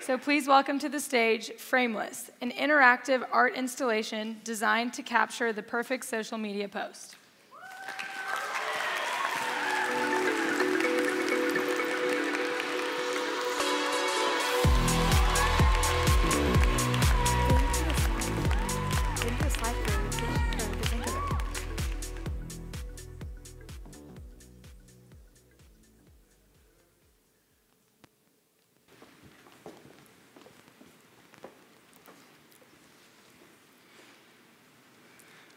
So please welcome to the stage Fraimless, an interactive art installation designed to capture the perfect social media post.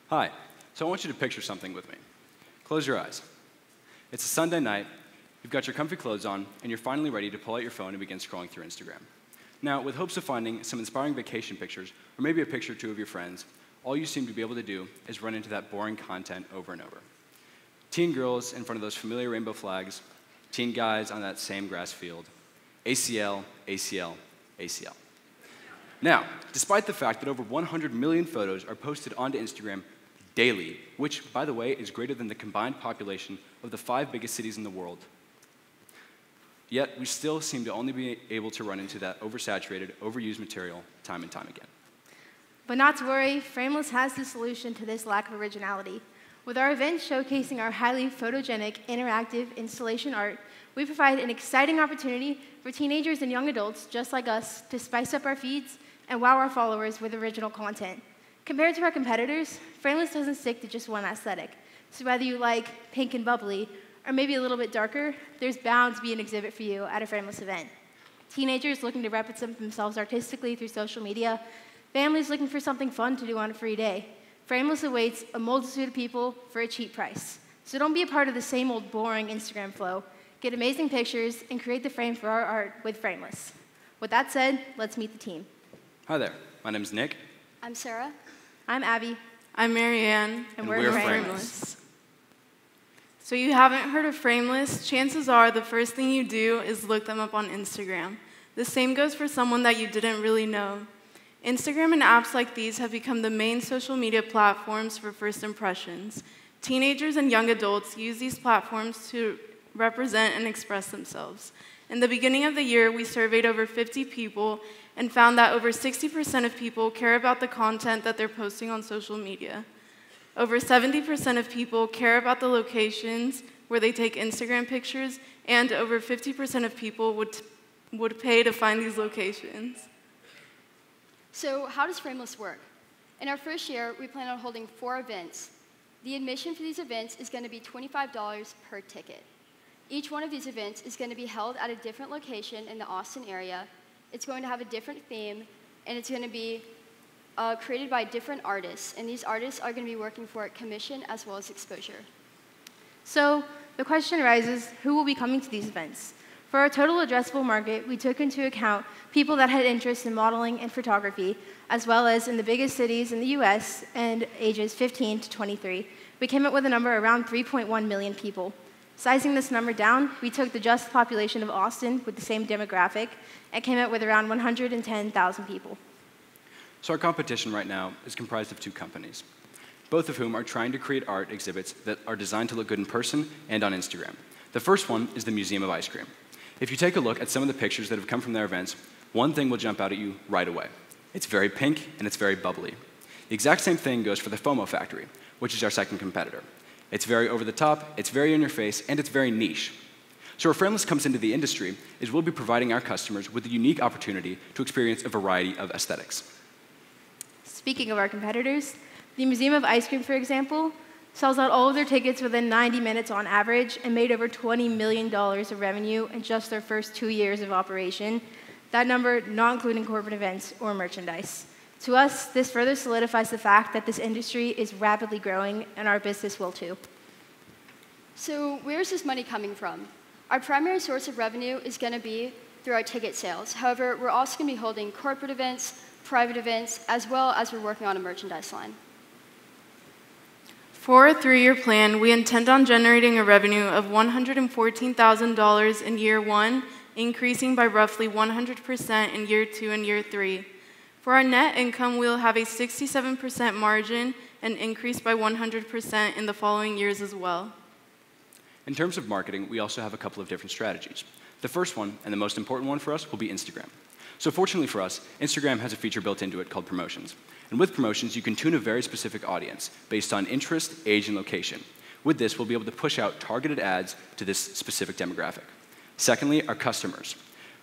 Hi. So I want you to picture something with me. Close your eyes. It's a Sunday night, you've got your comfy clothes on, and you're finally ready to pull out your phone and begin scrolling through Instagram. Now, with hopes of finding some inspiring vacation pictures, or maybe a picture or two of your friends, all you seem to be able to do is run into that boring content over and over. Teen girls in front of those familiar rainbow flags, teen guys on that same grass field, ACL, ACL, ACL. Now, despite the fact that over 100 million photos are posted onto Instagram daily, which, by the way, is greater than the combined population of the 5 biggest cities in the world, yet we still seem to only be able to run into that oversaturated, overused material time and time again. But not to worry, Fraimless has the solution to this lack of originality. With our event showcasing our highly photogenic, interactive installation art, we provide an exciting opportunity for teenagers and young adults just like us to spice up our feeds and wow our followers with original content. Compared to our competitors, Fraimless doesn't stick to just one aesthetic. So whether you like pink and bubbly, or maybe a little bit darker, there's bound to be an exhibit for you at a Fraimless event. Teenagers looking to represent themselves artistically through social media, families looking for something fun to do on a free day. Fraimless awaits a multitude of people for a cheap price. So don't be a part of the same old boring Instagram flow. Get amazing pictures and create the frame for our art with Fraimless. With that said, let's meet the team. Hi there. My name's Nick. I'm Sarah. I'm Abby. I'm Marianne. And we're Fraimless. So you haven't heard of Fraimless? Chances are the first thing you do is look them up on Instagram. The same goes for someone that you didn't really know. Instagram and apps like these have become the main social media platforms for first impressions. Teenagers and young adults use these platforms to represent and express themselves. In the beginning of the year, we surveyed over 50 people and found that over 60% of people care about the content that they're posting on social media. Over 70% of people care about the locations where they take Instagram pictures, and over 50% of people would pay to find these locations. So how does Fraimless work? In our first year, we plan on holding 4 events. The admission for these events is going to be $25 per ticket. Each one of these events is going to be held at a different location in the Austin area. It's going to have a different theme, and it's going to be created by different artists. And these artists are going to be working for commission as well as exposure. So the question arises, who will be coming to these events? For our total addressable market, we took into account people that had interest in modeling and photography, as well as in the biggest cities in the US and ages 15 to 23. We came up with a number around 3.1 million people. Sizing this number down, we took the just population of Austin with the same demographic and came up with around 110,000 people. So our competition right now is comprised of 2 companies, both of whom are trying to create art exhibits that are designed to look good in person and on Instagram. The first one is the Museum of Ice Cream. If you take a look at some of the pictures that have come from their events, one thing will jump out at you right away. It's very pink and it's very bubbly. The exact same thing goes for the FOMO Factory, which is our second competitor. It's very over the top, it's very in your face, and it's very niche. So where Fraimless comes into the industry is we'll be providing our customers with a unique opportunity to experience a variety of aesthetics. Speaking of our competitors, the Museum of Ice Cream, for example, sells out all of their tickets within 90 minutes on average and made over $20 million of revenue in just their first 2 years of operation. That number not including corporate events or merchandise. To us, this further solidifies the fact that this industry is rapidly growing, and our business will too. So where's this money coming from? Our primary source of revenue is going to be through our ticket sales. However, we're also going to be holding corporate events, private events, as well as we're working on a merchandise line. For a 3-year plan, we intend on generating a revenue of $114,000 in year 1, increasing by roughly 100% in year 2 and year 3. For our net income, we'll have a 67% margin and increase by 100% in the following years as well. In terms of marketing, we also have a couple of different strategies. The first one, and the most important one for us, will be Instagram. So fortunately for us, Instagram has a feature built into it called promotions. And with promotions, you can tune a very specific audience based on interest, age, and location. With this, we'll be able to push out targeted ads to this specific demographic. Secondly, our customers.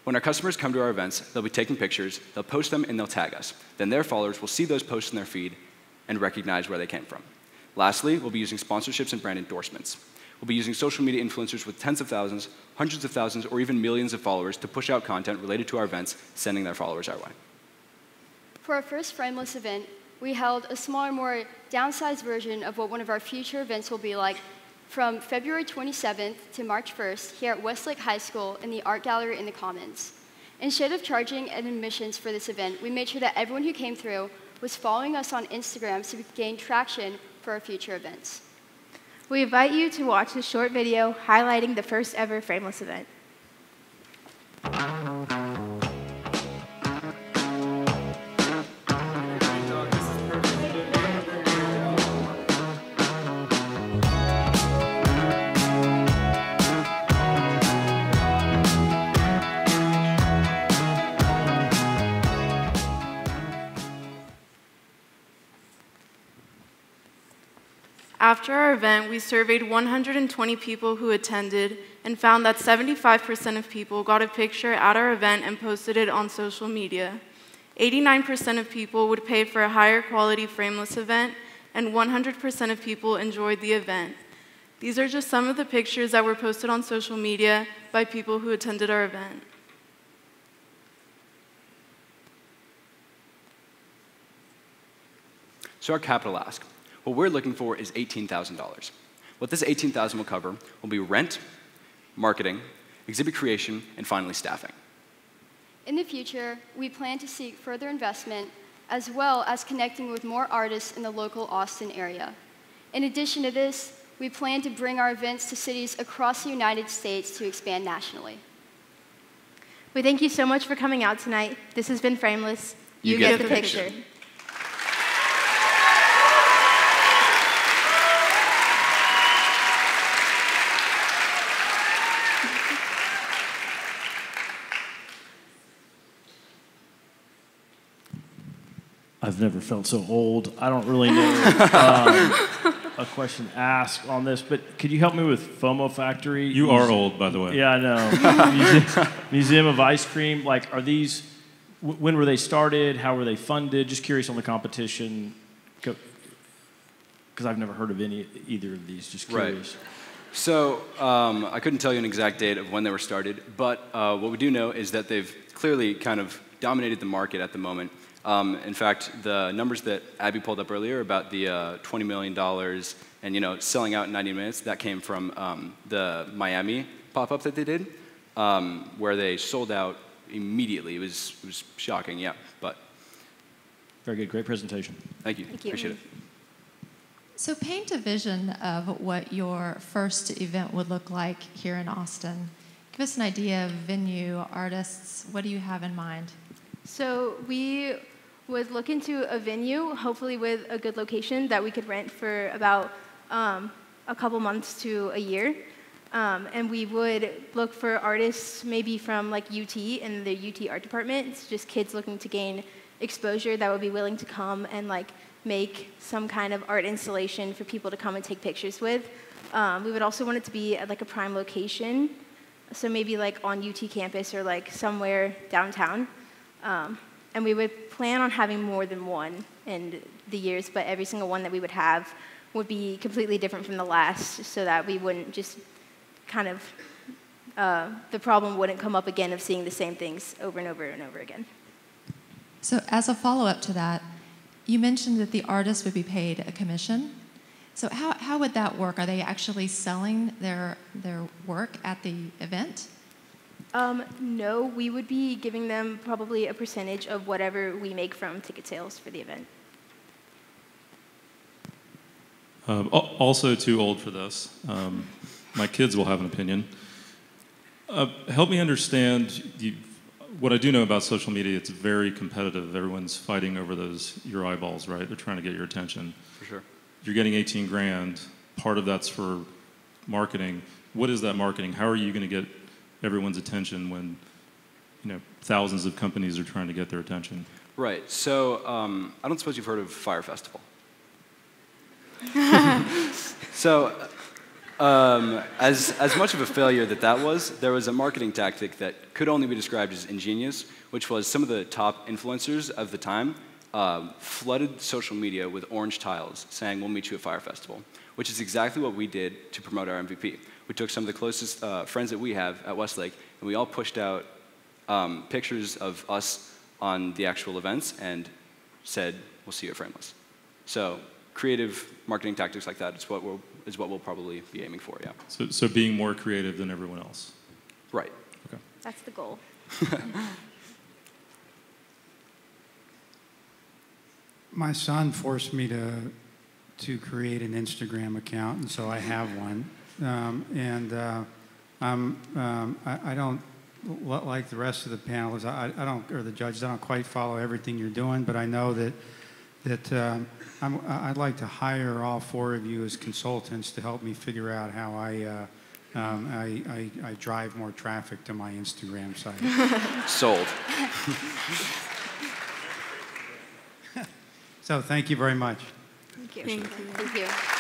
When our customers come to our events, they'll be taking pictures, they'll post them, and they'll tag us. Then their followers will see those posts in their feed and recognize where they came from. Lastly, we'll be using sponsorships and brand endorsements. We'll be using social media influencers with tens of thousands, hundreds of thousands, or even millions of followers to push out content related to our events, sending their followers our way. For our first Frameless event, we held a smaller, more downsized version of what one of our future events will be like from February 27th to March 1st here at Westlake High School in the Art Gallery in the Commons. Instead of charging admissions for this event, we made sure that everyone who came through was following us on Instagram so we could gain traction for our future events. We invite you to watch this short video highlighting the first ever Frameless event. After our event, we surveyed 120 people who attended and found that 75% of people got a picture at our event and posted it on social media. 89% of people would pay for a higher quality Frameless event, and 100% of people enjoyed the event. These are just some of the pictures that were posted on social media by people who attended our event. So our capital ask. What we're looking for is $18,000. What this $18,000 will cover will be rent, marketing, exhibit creation, and finally staffing. In the future, we plan to seek further investment as well as connecting with more artists in the local Austin area. In addition to this, we plan to bring our events to cities across the United States to expand nationally. We thank you so much for coming out tonight. This has been Frameless. You get the picture. I've never felt so old. I don't really know a question to ask on this, but could you help me with FOMO Factory? You are old, by the way. Yeah, I know. Museum of Ice Cream. Like, are these? When were they started? How were they funded? Just curious on the competition, because I've never heard of either of these. Just curious. Right. So I couldn't tell you an exact date of when they were started, but what we do know is that they've clearly kind of dominated the market at the moment. In fact, the numbers that Abby pulled up earlier about the $20 million and selling out in 90 minutes, that came from the Miami pop-up that they did, where they sold out immediately. It was shocking, yeah. But very good, great presentation. Thank you. Appreciate it. So paint a vision of what your first event would look like here in Austin. Give us an idea of venue, artists. What do you have in mind? So we would look into a venue, hopefully with a good location that we could rent for about a couple months to a year. And we would look for artists maybe from like UT and the UT art department. It's just kids looking to gain exposure that would be willing to come and like make some kind of art installation for people to come and take pictures with. We would also want it to be at like a prime location. So maybe like on UT campus or like somewhere downtown. And we would plan on having more than one in the years, but every single one that we would have would be completely different from the last, so that we wouldn't just kind of, the problem wouldn't come up again of seeing the same things over and over and over again. So as a follow-up to that, you mentioned that the artist would be paid a commission. So how would that work? Are they actually selling their work at the event? No, we would be giving them probably a percentage of whatever we make from ticket sales for the event. Also too old for this. My kids will have an opinion. Help me understand, what I do know about social media, it's very competitive. Everyone's fighting over your eyeballs, right? They're trying to get your attention. For sure. You're getting 18 grand. Part of that's for marketing. What is that marketing? How are you going to get everyone's attention when thousands of companies are trying to get their attention. Right. So I don't suppose you've heard of Fire Festival. So as much of a failure that was, there was a marketing tactic that could only be described as ingenious, which was some of the top influencers of the time flooded social media with orange tiles saying, "We'll meet you at Fire Festival," which is exactly what we did to promote our MVP. We took some of the closest friends that we have at Westlake, and we all pushed out pictures of us on the actual events and said, "We'll see you at Fraimless." So creative marketing tactics like that is what we'll probably be aiming for, yeah. So being more creative than everyone else. Right. Okay. That's the goal. My son forced me to create an Instagram account, and so I have one. I don't, like the rest of the panelists, I don't, or the judges, I don't quite follow everything you're doing, but I know that I'd like to hire all four of you as consultants to help me figure out how I drive more traffic to my Instagram site. Sold. So thank you very much. Thank you. Thank you. Thank you.